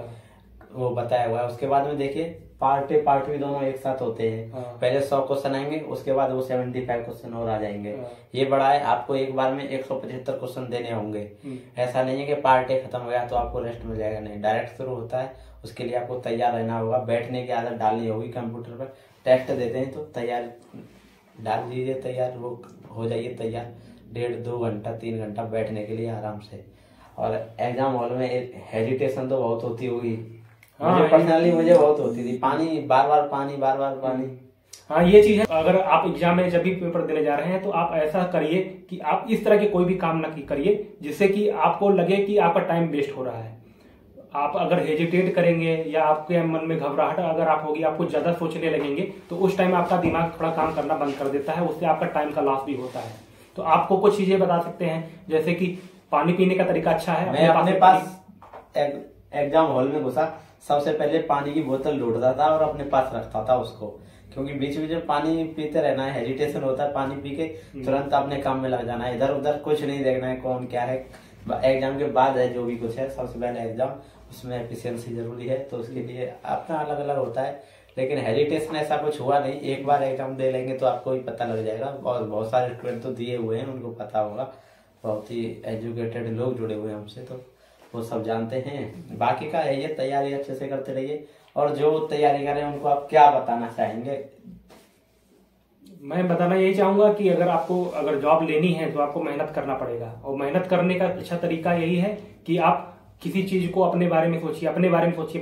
वो बताया हुआ है। उसके बाद में देखिए, पार्ट ए पार्ट बी दोनों एक साथ होते हैं। पहले 100 क्वेश्चन आएंगे, उसके बाद वो 75 क्वेश्चन और आ जाएंगे। ये बड़ा है, आपको एक बार में 175 क्वेश्चन देने होंगे। ऐसा नहीं है कि पार्ट ए खत्म हो गया तो आपको रेस्ट मिल जाएगा, नहीं, डायरेक्ट शुरू होता है। उसके लिए आपको तैयार रहना होगा, बैठने की आदत डालनी होगी। कंप्यूटर पर टेस्ट देते हैं तो तैयार डाल दीजिए, तैयार वो हो जाइए तैयार। 1.5-2 घंटा 3 घंटा बैठने के लिए आराम से। और एग्जाम हॉल में हेजिटेशन तो बहुत होती होगी। मुझे पर्सनली बहुत होती थी, बार बार पानी। हाँ, ये चीज है। अगर आप एग्जाम में जब भी पेपर देने जा रहे हैं तो आप ऐसा करिए कि आप इस तरह के कोई भी काम ना करिए जिससे कि आपको लगे कि आपका टाइम वेस्ट हो रहा है। आप अगर हेजिटेट करेंगे या आपके मन में घबराहट अगर आप होगी, आपको ज्यादा सोचने लगेंगे, तो उस टाइम आपका दिमाग थोड़ा काम करना बंद कर देता है, उससे आपका टाइम का लॉस भी होता है। तो आपको कुछ चीजें बता सकते हैं, जैसे कि पानी पीने का तरीका अच्छा है। मैं अपने पास एग्जाम हॉल में घुसा, सबसे पहले पानी की बोतल ढूंढता था और अपने पास रखता था उसको, क्योंकि बीच बीच में पानी पीते रहना है, हेजिटेशन होता है। पानी पी के तुरंत अपने काम में लग जाना है, इधर उधर कुछ नहीं देखना है कौन क्या है। एग्जाम के बाद है जो भी कुछ है, सबसे पहले एग्जाम, उसमें एफिशिएंसी जरूरी है, तो उसके लिए अपना अलग अलग होता है। लेकिन हेजिटेशन ऐसा कुछ हुआ नहीं, एक बार एग्जाम दे लेंगे तो आपको भी पता लग जाएगा। और बहुत सारे स्टूडेंट तो दिए हुए हैं, उनको पता होगा, बहुत ही एजुकेटेड लोग जुड़े हुए हैं हमसे, तो वो सब जानते हैं। बाकी का है ये, तैयारी अच्छे से करते रहिए। और जो तैयारी कर रहे हैं उनको आप क्या बताना चाहेंगे? मैं बताना यही चाहूंगा कि अगर जॉब लेनी है तो आपको मेहनत करना पड़ेगा, और मेहनत करने का अच्छा तरीका यही है कि आप किसी चीज को अपने बारे में सोचिए, अपने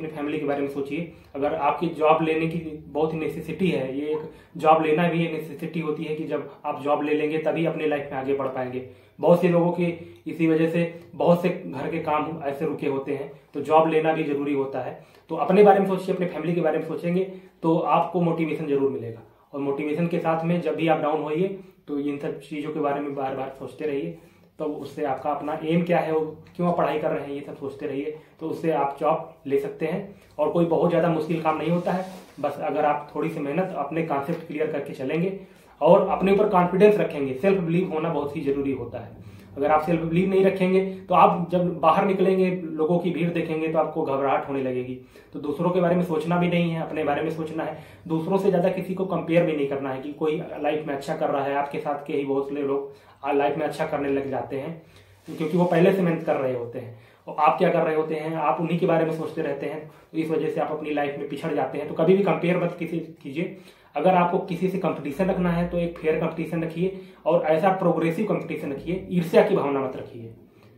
फैमिली के बारे में सोचिए। अगर आपकी जॉब लेने की बहुत ही नेसेसिटी है, ये एक जॉब लेना भी एक नेसेसिटी होती है कि जब आप जॉब ले लेंगे तभी अपने लाइफ में आगे बढ़ पाएंगे। बहुत से लोगों के इसी वजह से बहुत से घर के काम ऐसे रुके होते हैं, तो जॉब लेना भी जरूरी होता है। तो अपने बारे में सोचिए, अपने फैमिली के बारे में सोचेंगे तो आपको मोटिवेशन जरूर मिलेगा। और मोटिवेशन के साथ में जब भी आप डाउन होइए तो इन सब चीजों के बारे में बार बार सोचते रहिए, तो उससे आपका अपना एम क्या है, वो क्यों आप पढ़ाई कर रहे हैं, ये सब सोचते रहिए, तो उससे आप जॉब ले सकते हैं। और कोई बहुत ज्यादा मुश्किल काम नहीं होता है, बस अगर आप थोड़ी सी मेहनत, अपने कॉन्सेप्ट क्लियर करके चलेंगे और अपने ऊपर कॉन्फिडेंस रखेंगे। सेल्फ बिलीव होना बहुत ही जरूरी होता है। अगर आप सेल्फ बिलीव नहीं रखेंगे तो आप जब बाहर निकलेंगे, लोगों की भीड़ देखेंगे तो आपको घबराहट होने लगेगी। तो दूसरों के बारे में सोचना भी नहीं है, अपने बारे में सोचना है। दूसरों से ज्यादा किसी को कंपेयर भी नहीं करना है कि कोई लाइफ में अच्छा कर रहा है, आपके साथ के ही बहुत से लोग लाइफ में अच्छा करने लग जाते हैं, क्योंकि वो पहले से मेहनत कर रहे होते हैं और आप क्या कर रहे होते हैं, आप उन्हीं के बारे में सोचते रहते हैं। तो इस वजह से आप अपनी लाइफ में पिछड़ जाते हैं। तो कभी भी कंपेयर मत कीजिए, अगर आपको किसी से कंपटीशन रखना है तो एक फेयर कंपटीशन रखिए और ऐसा प्रोग्रेसिव कंपटीशन रखिए, ईर्ष्या की भावना मत रखिए।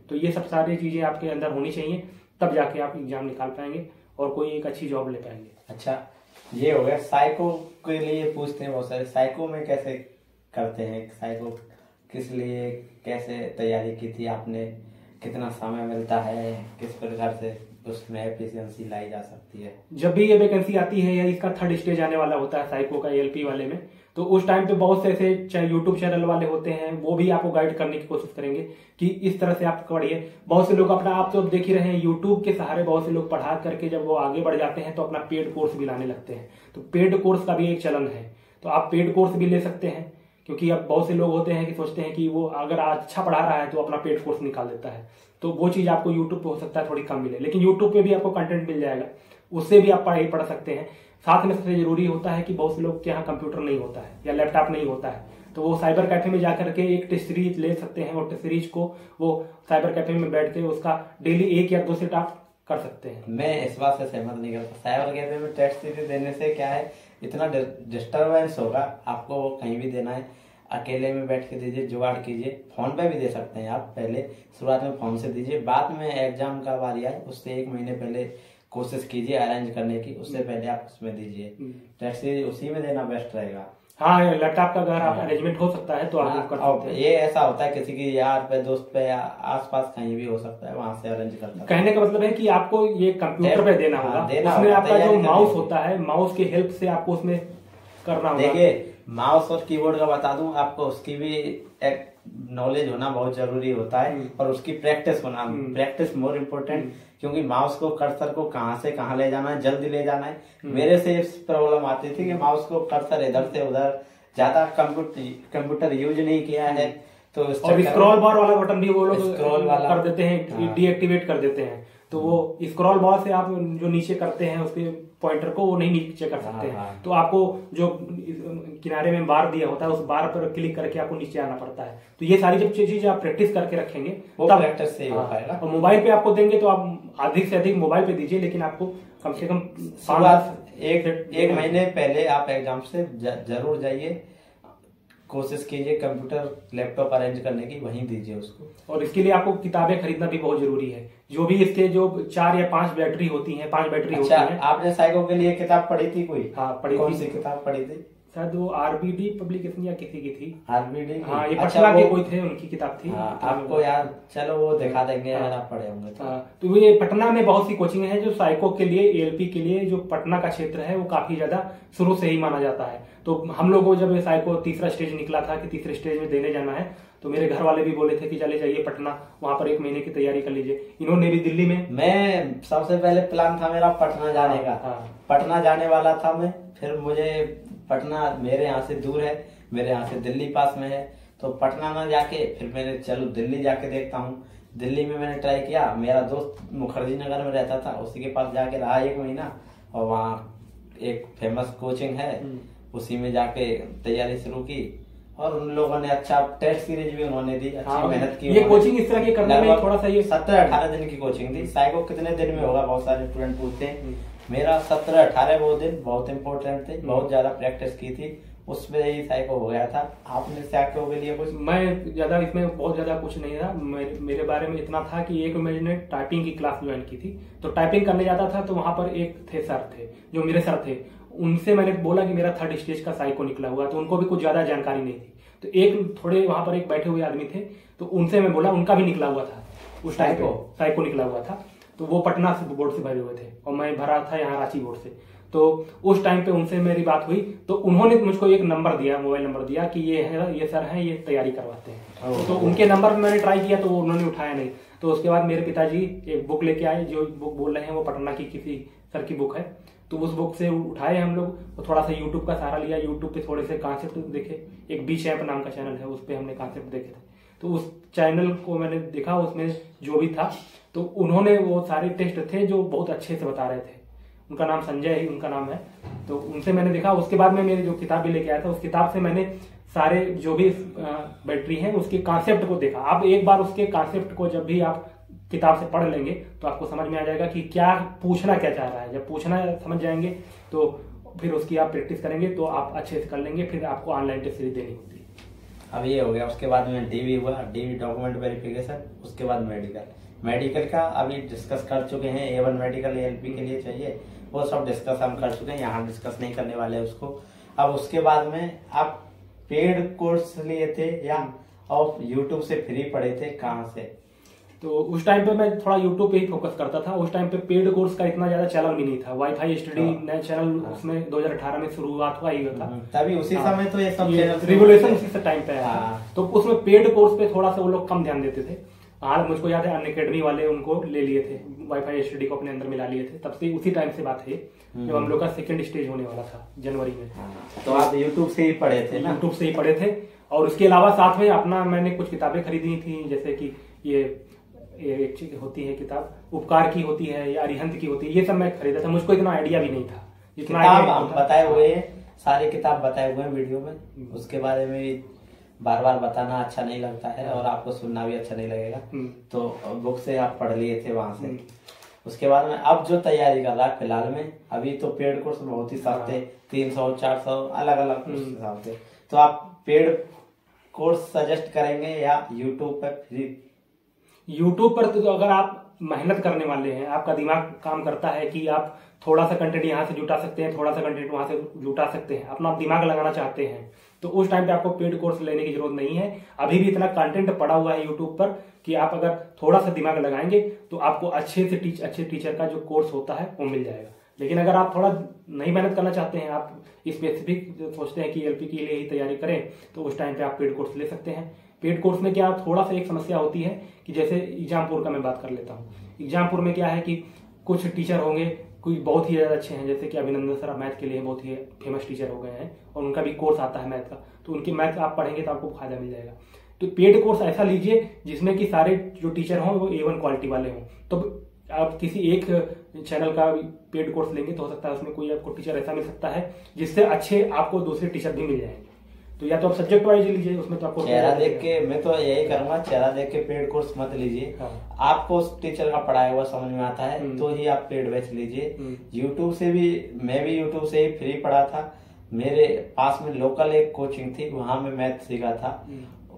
तो ये सब सारी चीजें आपके अंदर होनी चाहिए, तब जाके आप एग्जाम निकाल पाएंगे और कोई एक अच्छी जॉब ले पाएंगे। अच्छा, ये हो गया साइको के लिए पूछते हैं बहुत सारे, साइको में कैसे करते हैं, साइको किस लिए कैसे तैयारी की थी आपने, कितना समय मिलता है, किस प्रकार से उसमें एफिशिएंसी लाई जा सकती है? जब भी ये वैकेंसी आती है या इसका थर्ड स्टेज आने वाला होता है साइको का एएलपी वाले में, तो उस टाइम पे बहुत से ऐसे यूट्यूब चैनल वाले होते हैं, वो भी आपको गाइड करने की कोशिश करेंगे कि इस तरह से आप पढ़िए। बहुत से लोग अपना, आप तो देख ही रहे हैं, यूट्यूब के सहारे बहुत से लोग पढ़ा करके जब वो आगे बढ़ जाते हैं तो अपना पेड कोर्स भी लाने लगते हैं। तो पेड कोर्स का भी एक चलन है, तो आप पेड कोर्स भी ले सकते हैं, क्योंकि अब बहुत से लोग होते हैं कि सोचते हैं कि वो अगर अच्छा पढ़ा रहा है तो अपना पेड कोर्स निकाल देता है। तो वो चीज आपको यूट्यूब पे हो सकता है थोड़ी कम मिले, लेकिन यूट्यूब पे भी आपको कंटेंट मिल जाएगा, उससे भी आप पढ़ाई पढ़ सकते हैं। साथ में सबसे जरूरी होता है कि बहुत से लोग के यहाँ कंप्यूटर नहीं होता है या लैपटॉप नहीं होता है, तो वो साइबर कैफे में जाकर के एक टेस्ट सीरीज ले सकते हैं और टेस्ट सीरीज को वो साइबर कैफे में बैठ के उसका डेली 1 या 2 सेट आप कर सकते हैं। मैं इस बात से सहमत नहीं करता। साइबर कैफे में टेस्ट सीरीज देने से क्या है, इतना डिस्टर्बेंस होगा, आपको वो कहीं भी देना है अकेले में बैठ के दीजिए, जुगाड़ कीजिए। फोन पे भी दे सकते हैं आप, पहले शुरुआत में फोन से दीजिए, बाद में एग्जाम का बारी आए उससे 1 महीने पहले कोशिश कीजिए अरेंज करने की, उससे पहले आप उसमें दीजिए। टेस्ट सीरीज उसी में देना बेस्ट रहेगा। हाँ, लैपटॉप का अगर आप अरेंजमेंट हो सकता है तो आप कर सकते हैं। ये ऐसा होता है किसी की यार पे, दोस्त पे, या आसपास कहीं भी हो सकता है, वहां से अरेंज कर सकते हैं। कहने का मतलब है कि आपको ये कंप्यूटर पे देना होगा, उसमें आपका जो माउस होता है, माउस की हेल्प से आपको उसमें करना होगा। देखिए, माउस और कीबोर्ड का बता दूं आपको, उसकी भी एक नॉलेज होना बहुत जरूरी होता है और उसकी प्रैक्टिस होना, प्रैक्टिस मोर इम्पोर्टेंट, क्योंकि माउस को, कर्सर को कहाँ से कहाँ ले जाना है, जल्दी ले जाना है। मेरे से प्रॉब्लम आती थी कि माउस को कर्सर इधर से उधर, ज्यादा कंप्यूटर यूज नहीं किया है, तो और स्क्रॉल बार वाला बटन भी वो लोग कर देते हैं, डीएक्टिवेट कर देते हैं। तो वो स्क्रॉल बार से आप जो नीचे करते हैं उसके पॉइंटर को, वो नहीं नीचे कर सकते हैं। तो आपको जो किनारे में बार दिया होता है उस बार पर क्लिक करके आपको नीचे आना पड़ता है। तो ये सारी जब चीजें आप प्रैक्टिस करके रखेंगे तब प्रैक्टिस से ही हो पाएगा। और मोबाइल पे आपको देंगे तो आप अधिक से अधिक मोबाइल पे दीजिए, लेकिन आपको कम से कम एक महीने पहले आप एग्जाम से जरूर जाइए, कोशिश कीजिए कंप्यूटर लैपटॉप अरेंज करने की, वहीं दीजिए उसको। और इसके लिए आपको किताबें खरीदना भी बहुत जरूरी है। जो भी इसके जो 4 या 5 बैटरी होती हैं, 5 बैटरी होती हैं। आपने साइको के लिए किताब पढ़ी थी कोई? हाँ, पढ़ी थी। कौन सी किताब पढ़ी थी? शायद वो आरबीडी पब्लिकेशन या किसी की थी। आरबीडी? हाँ, ये पटना के कोई थे, उनकी किताब थी। आपको यार, चलो वो दिखा देंगे अगर आप पढ़े होंगे तो ये पटना में बहुत सी कोचिंग है जो साइको के लिए, एएलपी के लिए, जो पटना का क्षेत्र है वो काफी ज्यादा शुरू से ही माना जाता है। तो हम लोगों को जब साइको तीसरा स्टेज निकला था कि तीसरे स्टेज में देने जाना है, तो मेरे घर वाले भी बोले थे कि चले जाइए पटना, वहां पर 1 महीने की तैयारी कर लीजिए। इन्होंने भी दिल्ली में, मैं सबसे पहले प्लान था मेरा पटना जाने का। पटना जाने वाला था मैं, फिर मुझे पटना मेरे यहाँ से दूर है, मेरे यहाँ से दिल्ली पास में है, तो पटना ना जाके फिर मैंने चलो दिल्ली जाके देखता हूँ। दिल्ली में मैंने ट्राई किया, मेरा दोस्त मुखर्जी नगर में रहता था, उसी के पास जाके रहा 1 महीना, और वहाँ एक फेमस कोचिंग है, उसी में जाके तैयारी शुरू की, और उन लोगों ने अच्छा टेस्ट सीरीज भी उन्होंने दी, अच्छी मेहनत की। ये कोचिंग इस तरह की करने में थोड़ा सा, ये 17-18 दिन की कोचिंग थी। साइको कितने दिन में होगा, बहुत सारे स्टूडेंट पूछते हैं। मेरा 17-18 वो दिन बहुत इम्पोर्टेंट थे, बहुत ज्यादा प्रैक्टिस की थी, उसमें ही साइको हो गया था। आपने साइको के लिए कुछ? मैं ज्यादा इसमें बहुत ज्यादा कुछ नहीं था, मेरे बारे में इतना था कि एक मैंने टाइपिंग की क्लास ज्वाइन की थी, तो टाइपिंग करने जाता था, तो वहां पर एक थे सर थे जो मेरे सर थे, उनसे मैंने बोला कि मेरा 3rd स्टेज का साइको निकला हुआ, तो उनको भी कुछ ज्यादा जानकारी नहीं थी। तो एक थोड़े वहां पर एक बैठे हुए आदमी थे, तो उनसे मैं बोला, उनका भी निकला हुआ था उस टाइम पे, साइको निकला हुआ था, तो वो पटना से बोर्ड से भरे हुए थे और मैं भरा था यहाँ रांची बोर्ड से। तो उस टाइम पे उनसे मेरी बात हुई, तो उन्होंने मुझको एक नंबर दिया, मोबाइल नंबर दिया कि ये सर हैं, ये तैयारी करवाते हैं। तो उनके नंबर में मैंने ट्राई किया, तो वो उन्होंने उठाया नहीं। तो उसके बाद मेरे पिताजी एक बुक लेके आए, जो बुक बोल रहे हैं वो पटना की किसी सर की बुक है, तो उस बुक से उठाए हम लोग, तो थोड़ा सा यूट्यूब का सहारा लिया, यूट्यूब पे थोड़े से कॉन्सेप्ट देखे, एक बी चैप नाम का चैनल है, उस पर हमने कॉन्सेप्ट देखे थे, तो उस चैनल को मैंने देखा, उसमें जो भी था, तो उन्होंने वो सारे टेस्ट थे जो बहुत अच्छे से बता रहे थे। उनका नाम संजय ही उनका नाम है, तो उनसे मैंने देखा। उसके बाद में मेरी जो किताब भी लेके आया था, उस किताब से मैंने सारे जो भी बैटरी हैं उसके कॉन्सेप्ट को देखा। आप एक बार उसके कॉन्सेप्ट को जब भी आप किताब से पढ़ लेंगे तो आपको समझ में आ जाएगा कि क्या पूछना क्या चाह रहा है। जब पूछना समझ जाएंगे तो फिर उसकी आप प्रैक्टिस करेंगे तो आप अच्छे से कर लेंगे, फिर आपको ऑनलाइन टेस्ट सीरीज देनी होती है। अब ये हो गया, उसके बाद में डीवी हुआ, डीवी डॉक्यूमेंट वेरिफिकेशन, उसके बाद मेडिकल का अभी डिस्कस कर चुके हैं। A1 मेडिकल ALP के लिए चाहिए, वो सब डिस्कस हम कर चुके हैं, यहाँ डिस्कस नहीं करने वाले उसको। अब उसके बाद में आप पेड कोर्स लिए थे या और यूट्यूब से फ्री पढ़े थे, कहाँ से? तो उस टाइम पे मैं थोड़ा यूट्यूब पे ही फोकस करता था। उस टाइम पे पेड कोर्स का इतना ज्यादा चलन भी नहीं था। वाईफाई स्टडी नया चैनल उसमें 2018 में शुरुआत हुआ ही था, तभी उसी समय तो ये सब रिवोल्यूशन उसी से टाइम पे आया। तो उसमें पेड कोर्स पे थोड़ा सा वो लोग कम ध्यान देते थे। हाल मुझको याद है अनअकैडमी वाले उनको ले लिए थे, वाईफाई स्टडी को अपने अंदर मिला लिए थे। तब से उसी टाइम से बात है जब हम लोग का सेकंड स्टेज होने वाला था जनवरी में। तो आप यूट्यूब से ही पढ़े थे ना? यूट्यूब से ही पढ़े थे, और उसके अलावा साथ में अपना मैंने कुछ किताबें खरीदी थी, जैसे कि ये एक चीज होती है किताब उपकार की होती है या अरिहंत की होती है, ये सब मैं खरीदा था। मुझको इतना आइडिया भी नहीं था जितना किताब बताए हुए हैं, सारे किताब बताए हुए हैं वीडियो में, उसके बारे में भी बार बार बताना अच्छा नहीं लगता है और आपको सुनना भी अच्छा नहीं लगेगा। तो बुक से आप पढ़ लिए थे वहां से। उसके बाद में अब जो तैयारी कर रहा है फिलहाल में, अभी तो पेड कोर्स बहुत ही सस्ते, 300-400 अलग अलग हिसाब से। तो आप पेड कोर्स सजेस्ट करेंगे या यूट्यूब पर फ्री? यूट्यूब पर तो अगर आप मेहनत करने वाले हैं, आपका दिमाग काम करता है कि आप थोड़ा सा कंटेंट यहाँ से जुटा सकते हैं, थोड़ा सा कंटेंट वहां से जुटा सकते हैं, अपना दिमाग लगाना चाहते हैं, तो उस टाइम पे आपको पेड कोर्स लेने की जरूरत नहीं है। अभी भी इतना कंटेंट पड़ा हुआ है यूट्यूब पर कि आप अगर थोड़ा सा दिमाग लगाएंगे तो आपको अच्छे टीचर का जो कोर्स होता है वो मिल जाएगा। लेकिन अगर आप थोड़ा नहीं मेहनत करना चाहते हैं, आप स्पेसिफिक सोचते हैं कि LP के लिए ही तैयारी करें, तो उस टाइम पे आप पेड कोर्स ले सकते हैं। पेड कोर्स में क्या थोड़ा सा एक समस्या होती है कि जैसे एग्जामपुर का मैं बात कर लेता हूँ। एग्जामपुर में क्या है कि कुछ टीचर होंगे, कोई बहुत ही ज्यादा अच्छे हैं, जैसे कि अभिनंदन सर मैथ के लिए बहुत ही फेमस टीचर हो गए हैं और उनका भी कोर्स आता है मैथ का, तो उनके मैथ आप पढ़ेंगे तो आपको फायदा मिल जाएगा। तो पेड कोर्स ऐसा लीजिए जिसमें कि सारे जो टीचर हों वो A1 क्वालिटी वाले हों। तो आप किसी एक चैनल का पेड कोर्स लेंगे तो हो सकता है उसमें कोई आपको टीचर ऐसा मिल सकता है जिससे अच्छे आपको दूसरे टीचर भी मिल जाएंगे। तो या तो आप सब्जेक्ट वाइज लीजिए, उसमें तो आपको चेहरा देख के, मैं तो यही करूंगा, चेहरा देख के पेड कोर्स मत लीजिए। हाँ। आपको उस टीचर का पढ़ाया हुआ समझ में आता है तो ही आप पेड बैच लीजिए। यूट्यूब से भी, मैं भी यूट्यूब से ही फ्री पढ़ा था। मेरे पास में लोकल एक कोचिंग थी, वहां में मैथ सीखा था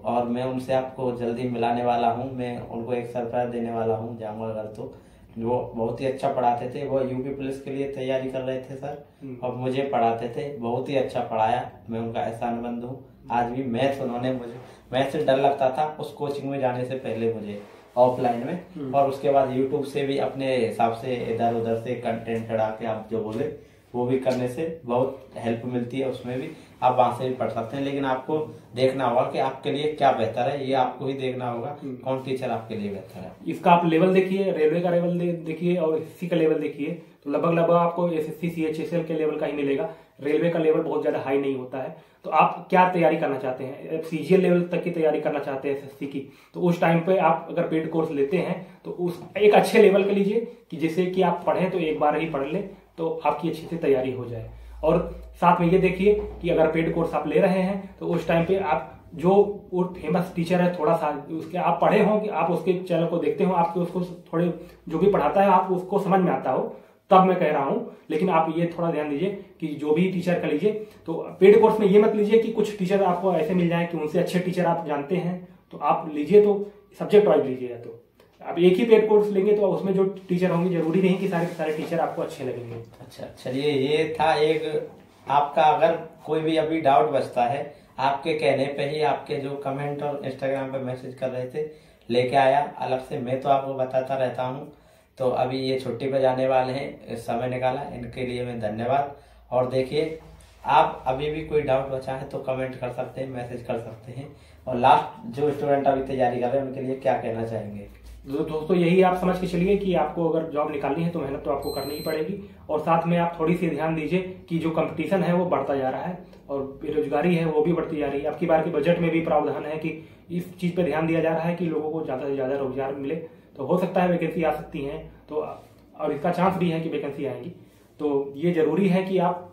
और मैं उनसे आपको जल्दी मिलाने वाला हूँ। मैं उनको एक सरप्राइज देने वाला हूँ, जाऊंगा अगर तो। वो बहुत ही अच्छा पढ़ाते थे, वो यूपी पुलिस के लिए तैयारी कर रहे थे सर, और मुझे पढ़ाते थे, बहुत ही अच्छा पढ़ाया। मैं उनका एहसान मंद हूँ। आज भी मैथ्स उन्होंने, मुझे मैथ्स से डर लगता था उस कोचिंग में जाने से पहले मुझे ऑफलाइन में, और उसके बाद यूट्यूब से भी अपने हिसाब से इधर उधर से कंटेंट चढ़ा के आप जो बोले वो भी करने से बहुत हेल्प मिलती है। उसमें भी आप वहां से भी पढ़ सकते हैं, लेकिन आपको देखना होगा कि आपके लिए क्या बेहतर है, ये आपको ही देखना होगा कौन टीचर आपके लिए बेहतर है। इसका आप लेवल देखिए, रेलवे का लेवल देखिए और SSC का लेवल देखिए, तो लगभग आपको SSC CHSL के लेवल का ही मिलेगा। रेलवे का लेवल बहुत ज्यादा हाई नहीं होता है। तो आप क्या तैयारी करना चाहते हैं, CGL लेवल तक की तैयारी करना चाहते हैं SSC की, तो उस टाइम पे आप अगर पेड कोर्स लेते हैं तो उस एक अच्छे लेवल के लीजिए कि जिससे कि आप पढ़ें तो एक बार ही पढ़ लें तो आपकी अच्छी से तैयारी हो जाए। और साथ में ये देखिए कि अगर पेड कोर्स आप ले रहे हैं तो उस टाइम पे आप जो वो फेमस टीचर है थोड़ा सा उसके आप पढ़े हो, कि आप उसके चैनल को देखते हो, आपके उसको थोड़े जो भी पढ़ाता है आप उसको समझ में आता हो, तब मैं कह रहा हूं। लेकिन आप ये थोड़ा ध्यान दीजिए कि जो भी टीचर का लीजिए तो पेड कोर्स में ये मत लीजिए कि कुछ टीचर आपको ऐसे मिल जाए कि उनसे अच्छे टीचर आप जानते हैं तो आप लीजिए, तो सब्जेक्ट वाइज लीजिए। तो आप एक ही पेड कोर्स लेंगे तो उसमें जो टीचर होंगे जरूरी नहीं कि सारे सारे टीचर आपको अच्छे लगेंगे। अच्छा, चलिए, ये था एक आपका। अगर कोई भी अभी डाउट बचता है, आपके कहने पे ही आपके जो कमेंट और इंस्टाग्राम पे मैसेज कर रहे थे लेके आया अलग से, मैं तो आपको बताता रहता हूँ। तो अभी ये छुट्टी पे जाने वाले हैं, समय निकाला, इनके लिए मैं धन्यवाद। और देखिए, आप अभी भी कोई डाउट बचा है तो कमेंट कर सकते हैं, मैसेज कर सकते हैं। और लास्ट जो स्टूडेंट अभी तैयारी कर रहे हैं उनके लिए क्या कहना चाहेंगे? दोस्तों यही आप समझ के चलिए कि आपको अगर जॉब निकालनी है तो मेहनत तो आपको करनी ही पड़ेगी, और साथ में आप थोड़ी सी ध्यान दीजिए कि जो कंपटीशन है वो बढ़ता जा रहा है और बेरोजगारी है वो भी बढ़ती जा रही है। आपकी बार के बजट में भी प्रावधान है कि इस चीज पे ध्यान दिया जा रहा है कि लोगों को ज्यादा से ज्यादा रोजगार मिले, तो हो सकता है वैकेंसी आ सकती है, तो और इसका चांस भी है कि वैकेंसी आएगी। तो ये जरूरी है कि आप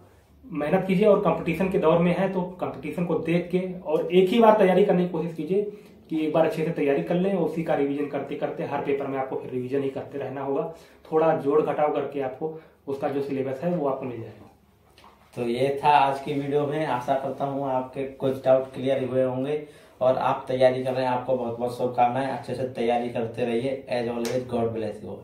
मेहनत कीजिए, और कंपटीशन के दौर में है तो कंपटीशन को देख के और एक ही बार तैयारी करने की कोशिश कीजिए कि एक बार अच्छे से तैयारी कर लें, और उसी का रिवीजन करते करते हर पेपर में आपको फिर रिवीजन ही करते रहना होगा। थोड़ा जोड़ घटाव करके आपको उसका जो सिलेबस है वो आपको मिल जाएगा। तो ये था आज की वीडियो में। आशा करता हूँ आपके कुछ डाउट क्लियर हुए होंगे और आप तैयारी कर रहे हैं। आपको बहुत बहुत शुभकामनाएं। अच्छे से तैयारी करते रहिए। As always God bless you.